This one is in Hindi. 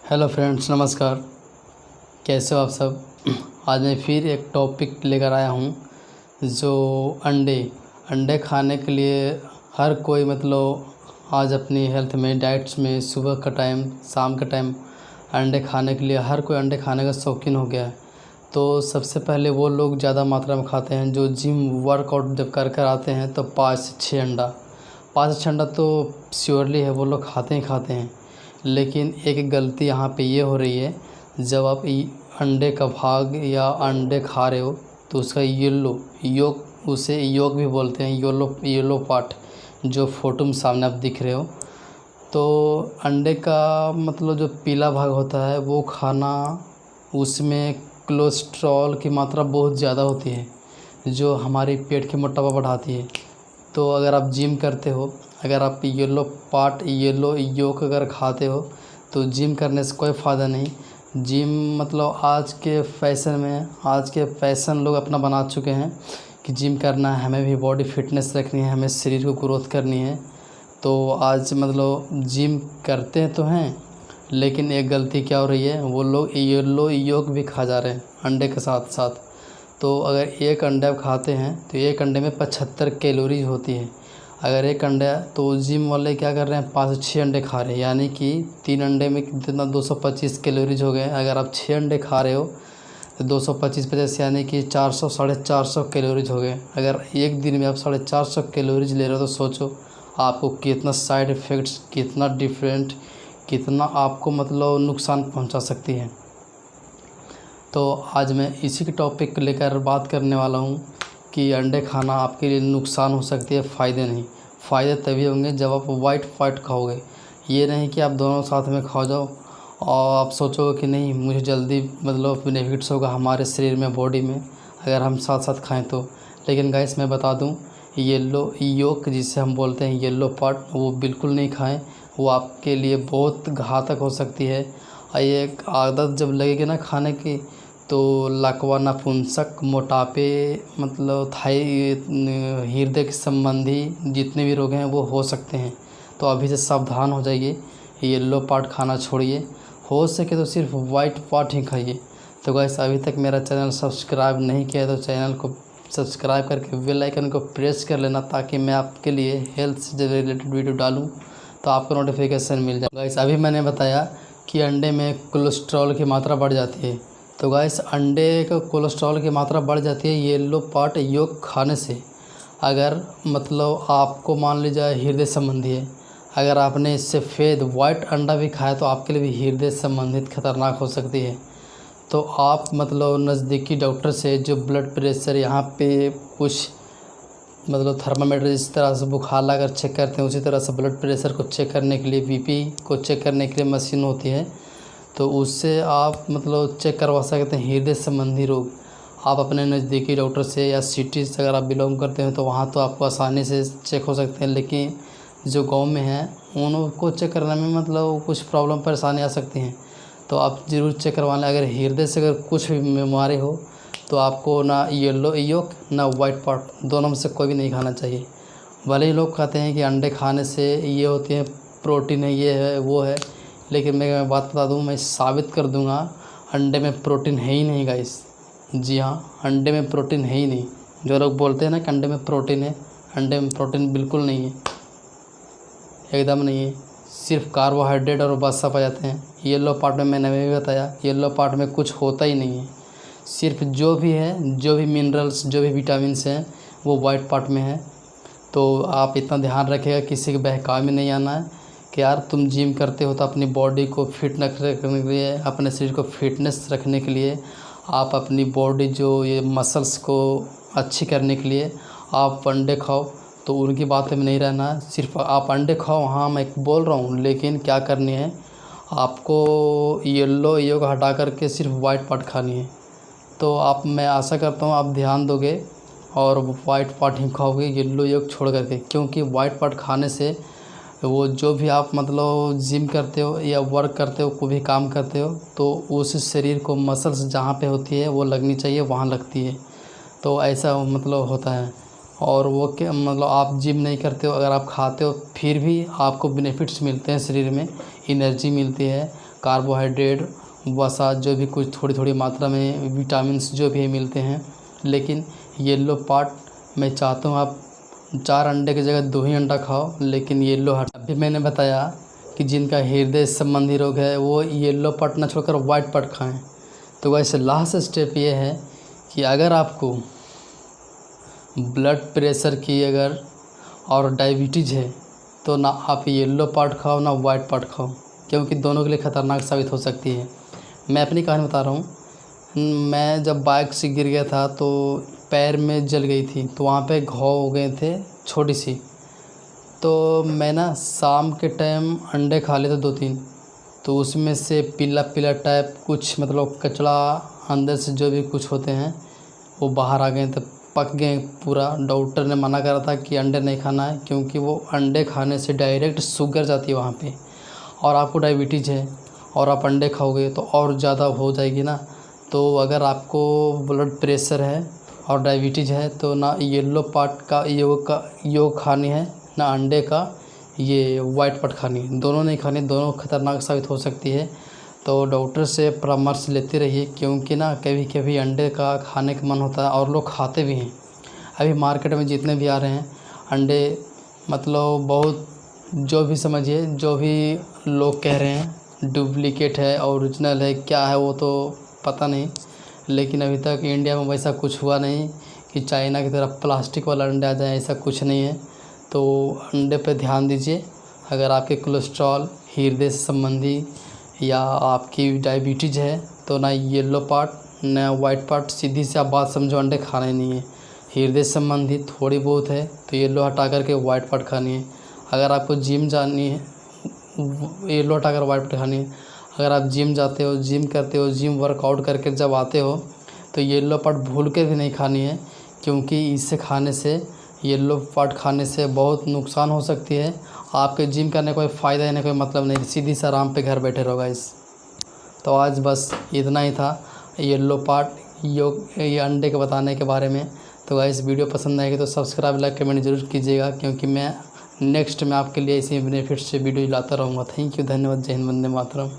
हेलो फ्रेंड्स, नमस्कार। कैसे हो आप सब। आज मैं फिर एक टॉपिक लेकर आया हूँ जो अंडे खाने के लिए हर कोई आज अपनी हेल्थ में डाइट्स में सुबह का टाइम शाम का टाइम अंडे खाने के लिए हर कोई अंडे खाने का शौकीन हो गया है। तो सबसे पहले वो लोग ज़्यादा मात्रा में खाते हैं जो जिम वर्कआउट जब कर आते हैं तो 5 से 6 अंडा 5 से 6 अंडा तो श्योरली है वो लोग खाते ही खाते हैं। लेकिन एक गलती यहाँ पे ये हो रही है, जब आप अंडे का भाग या अंडे खा रहे हो तो उसका येलो उसे योग भी बोलते हैं, येलो पार्ट जो फ़ोटो में सामने आप दिख रहे हो, तो अंडे का जो पीला भाग होता है वो खाना, उसमें कोलेस्ट्रॉल की मात्रा बहुत ज़्यादा होती है जो हमारे पेट के मोटापा बढ़ाती है। तो अगर आप जिम करते हो, अगर आप येलो योक अगर खाते हो तो जिम करने से कोई फ़ायदा नहीं। जिम आज के फ़ैशन लोग अपना बना चुके हैं कि जिम करना है, हमें भी बॉडी फिटनेस रखनी है, हमें शरीर को ग्रोथ करनी है। तो आज जिम करते हैं तो हैं, लेकिन एक गलती क्या हो रही है, वो लोग येलो योक भी खा जा रहे हैं अंडे के साथ साथ। तो अगर एक अंडा खाते हैं तो एक अंडे में 75 कैलोरी होती है। अगर एक अंडा, तो जिम वाले क्या कर रहे हैं 5 से 6 अंडे खा रहे हैं, यानी कि 3 अंडे में कितना 225 कैलोरीज हो गए। अगर आप 6 अंडे खा रहे हो तो 225 यानी कि 400 450 कैलोरीज हो गए। अगर एक दिन में आप 450 कैलोरीज ले रहे हो तो सोचो आपको कितना साइड इफ़ेक्ट्स, कितना डिफरेंट, कितना आपको नुकसान पहुंचा सकती है। तो आज मैं इसी के टॉपिक को लेकर बात करने वाला हूं कि अंडे खाना आपके लिए नुकसान हो सकती है, फ़ायदे नहीं। फ़ायदे तभी होंगे जब आप वाइट पार्ट खाओगे। ये नहीं कि आप दोनों साथ में खा जाओ और आप सोचोगे कि नहीं मुझे जल्दी बेनिफिट्स होगा हमारे शरीर में, बॉडी में, अगर हम साथ साथ खाएं तो। लेकिन गाइस मैं बता दूं, येलो योक जिसे हम बोलते हैं येलो पार्ट, वो बिल्कुल नहीं खाएं, वो आपके लिए बहुत घातक हो सकती है। और ये आदत जब लगेगी ना खाने की तो लकवा, नपुंसक, मोटापे, हृदय के संबंधी जितने भी रोग हैं वो हो सकते हैं। तो अभी से सावधान हो जाइए, येलो पार्ट खाना छोड़िए, हो सके तो सिर्फ वाइट पार्ट ही खाइए। तो गाइस अभी तक मेरा चैनल सब्सक्राइब नहीं किया है तो चैनल को सब्सक्राइब करके बेल आइकन को प्रेस कर लेना, ताकि मैं आपके लिए हेल्थ से रिलेटेड वीडियो डालूँ तो आपको नोटिफिकेशन मिल जाए। गाइस अभी मैंने बताया कि अंडे में कोलेस्ट्रॉल की मात्रा बढ़ जाती है। तो गाइस अंडे का कोलेस्ट्रॉल की मात्रा बढ़ जाती है येलो पार्ट योग खाने से। अगर आपको मान लीजिए हृदय संबंधी है, अगर आपने इससे सफ़ेद वाइट अंडा भी खाया तो आपके लिए भी हृदय संबंधित खतरनाक हो सकती है। तो आप नज़दीकी डॉक्टर से जो ब्लड प्रेशर, यहाँ पे कुछ थर्मामीटर जिस तरह से बुखार लगाकर चेक करते हैं उसी तरह से ब्लड प्रेशर को चेक करने के लिए, बीपी को चेक करने के लिए मशीन होती है, तो उससे आप चेक करवा सकते हैं हृदय संबंधी रोग। आप अपने नज़दीकी डॉक्टर से या सिटी से अगर आप बिलोंग करते हैं तो वहाँ तो आपको आसानी से चेक हो सकते हैं, लेकिन जो गांव में हैं उनको चेक करने में कुछ प्रॉब्लम परेशानी आ सकती हैं। तो आप ज़रूर चेक करवा लें। अगर हृदय से अगर कुछ भी बीमारी हो तो आपको ना येलो योक ना वाइट पार्ट, दोनों में से कोई भी नहीं खाना चाहिए। भले ही लोग कहते हैं कि अंडे खाने से ये होती है, प्रोटीन है, ये है वो है, लेकिन मैं बात बता दूं, मैं साबित कर दूंगा अंडे में प्रोटीन है ही नहीं गाइस। जी हाँ, अंडे में प्रोटीन है ही नहीं। जो लोग बोलते हैं ना कि अंडे में प्रोटीन है, अंडे में प्रोटीन बिल्कुल नहीं है, एकदम नहीं है। सिर्फ कार्बोहाइड्रेट और वसा पाए जाते हैं। येलो पार्ट में मैंने भी बताया, येलो पार्ट में कुछ होता ही नहीं है। सिर्फ जो भी है, जो भी मिनरल्स, जो भी विटामिन्स हैं वो वाइट पार्ट में है। तो आप इतना ध्यान रखिएगा, किसी के बहकावे में नहीं आना है कि यार तुम जिम करते हो तो अपनी बॉडी को फिट रखने के लिए, अपने शरीर को फिटनेस रखने के लिए, आप अपनी बॉडी जो ये मसल्स को अच्छी करने के लिए आप अंडे खाओ, तो उनकी बातों में नहीं रहना है। सिर्फ आप अंडे खाओ, हाँ मैं बोल रहा हूँ, लेकिन क्या करनी है आपको, येलो योग हटा करके सिर्फ वाइट पार्ट खानी है। तो मैं आशा करता हूँ आप ध्यान दोगे और वाइट पार्ट ही खाओगे येलो योग छोड़ करके, क्योंकि वाइट पार्ट खाने से वो जो भी आप जिम करते हो या वर्क करते हो, कोई भी काम करते हो, तो उस शरीर को मसल्स जहाँ पे होती है वो लगनी चाहिए, वहाँ लगती है। तो ऐसा होता है। और वो क्या आप जिम नहीं करते हो, अगर आप खाते हो फिर भी आपको बेनिफिट्स मिलते हैं, शरीर में एनर्जी मिलती है, कार्बोहाइड्रेट, वसा, जो भी कुछ थोड़ी थोड़ी मात्रा में विटामिन्स जो भी मिलते हैं। लेकिन येलो पार्ट मैं चाहता हूँ आप 4 अंडे की जगह 2 ही अंडा खाओ, लेकिन येलो हटा। अभी मैंने बताया कि जिनका हृदय संबंधी रोग है वो येलो पार्ट ना छोड़कर वाइट पार्ट खाएं। तो वैसे लास्ट स्टेप ये है कि अगर आपको ब्लड प्रेशर की अगर और डायबिटीज़ है तो ना आप येलो पार्ट खाओ ना वाइट पार्ट खाओ, क्योंकि दोनों के लिए ख़तरनाक साबित हो सकती है। मैं अपनी कहानी बता रहा हूँ। मैं जब बाइक से गिर गया था तो पैर में जल गई थी, तो वहाँ पे घाव हो गए थे छोटी सी। तो मैं ना शाम के टाइम अंडे खा लेते 2-3, तो उसमें से पीला पीला टाइप कुछ मतलब कचड़ा अंदर से जो भी कुछ होते हैं वो बाहर आ गए थे, पक गए पूरा। डॉक्टर ने मना करा था कि अंडे नहीं खाना है, क्योंकि वो अंडे खाने से डायरेक्ट शुगर जाती है वहाँ पे, और आपको डायबिटीज़ है और आप अंडे खाओगे तो और ज़्यादा हो जाएगी ना। तो अगर आपको ब्लड प्रेशर है और डायबिटीज़ है तो ना येलो पार्ट का योग खानी है, ना अंडे का ये वाइट पार्ट खानी है। दोनों नहीं खानी, दोनों खतरनाक साबित हो सकती है। तो डॉक्टर से परामर्श लेते रहिए, क्योंकि ना कभी कभी अंडे का खाने का मन होता है और लोग खाते भी हैं। अभी मार्केट में जितने भी आ रहे हैं अंडे, मतलब बहुत जो भी समझिए, जो भी लोग कह रहे हैं डुप्लीकेट है, ओरिजिनल है, क्या है वो तो पता नहीं। लेकिन अभी तक इंडिया में वैसा कुछ हुआ नहीं कि चाइना की तरफ प्लास्टिक वाला अंडे आ जाए, ऐसा कुछ नहीं है। तो अंडे पे ध्यान दीजिए। अगर आपके कोलेस्ट्रॉल, हृदय से संबंधी या आपकी डायबिटीज़ है तो ना येलो पार्ट ना वाइट पार्ट, सीधी सी आप बात समझो, अंडे खाने नहीं है। हृदय संबंधी थोड़ी बहुत है तो येलो हटा करके वाइट पार्ट खानी है। अगर आपको जिम जानी है, येलो हटा कर वाइट पार्ट खानी है। अगर आप जिम जाते हो, जिम करते हो, जिम वर्कआउट करके जब आते हो तो येलो पार्ट भूल के भी नहीं खानी है, क्योंकि इसे खाने से, येलो पार्ट खाने से बहुत नुकसान हो सकती है। आपके जिम करने कोई फ़ायदा है, कोई मतलब नहीं, सीधी से आराम पे घर बैठे रहो गाइस। तो आज बस इतना ही था येलो पार्ट ये अंडे के बताने के बारे में। तो गाइस वीडियो पसंद आएगी तो सब्सक्राइब, लाइक, कमेंट ज़रूर कीजिएगा, क्योंकि मैं नेक्स्ट में आपके लिए इसी बेनिफिट से वीडियो लाता रहूँगा। थैंक यू, धन्यवाद, जय हिंद, वंदे मातरम।